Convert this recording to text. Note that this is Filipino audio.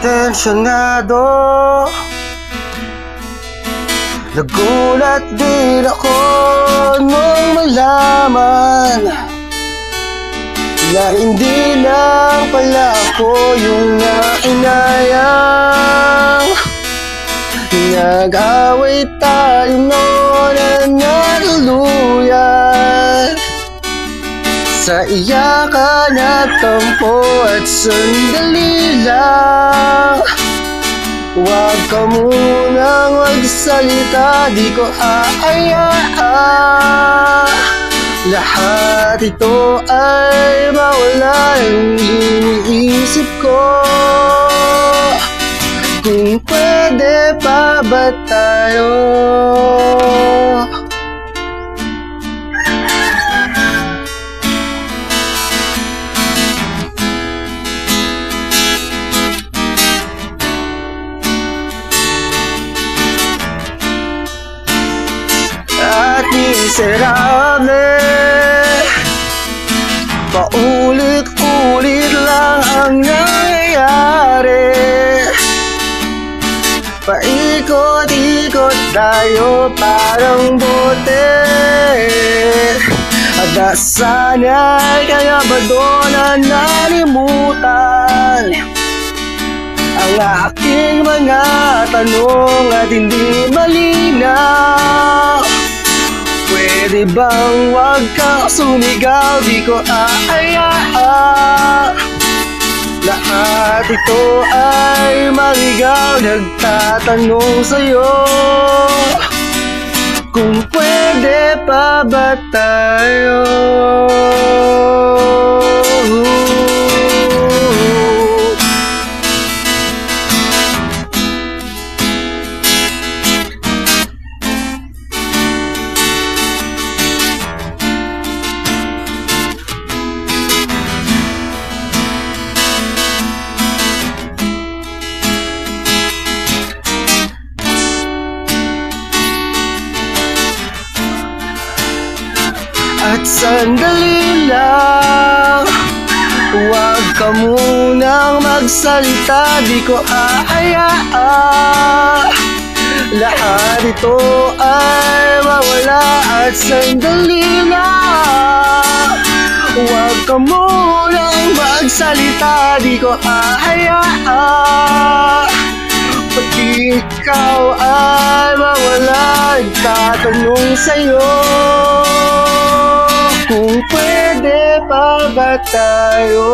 Tensyonado, nagulat din ako nung malaman na hindi lang pala ako yung nainayang. Nag-away tayo noon na naluluyan sa iyakan at tampo at sandali lang. Huwag ka munang magsalita, di ko aayaan. Lahat ito ay mawala yung iniisip ko. Kung pwede pa ba tayo? At miserable, paulit-ulit lang ang nangyayari. Paikot-ikot tayo parang bote. At nasanay kaya ba doon na nalimutan ang aking mga tanong at hindi malinaw? Pwede bang wag kang sumigaw, di ko aayaan. Lahat ito ay maligaw, nagtatanong sa'yo kung pwede pa ba tayo? At sandali lang, huwag ka munang magsalita, di ko aayaan. Lahat ito ay mawala at sandali lang. Huwag ka munang magsalita, di ko aayaan. Pati ikaw ay mawala, tatanong sa'yo kung pwede pa ba tayo?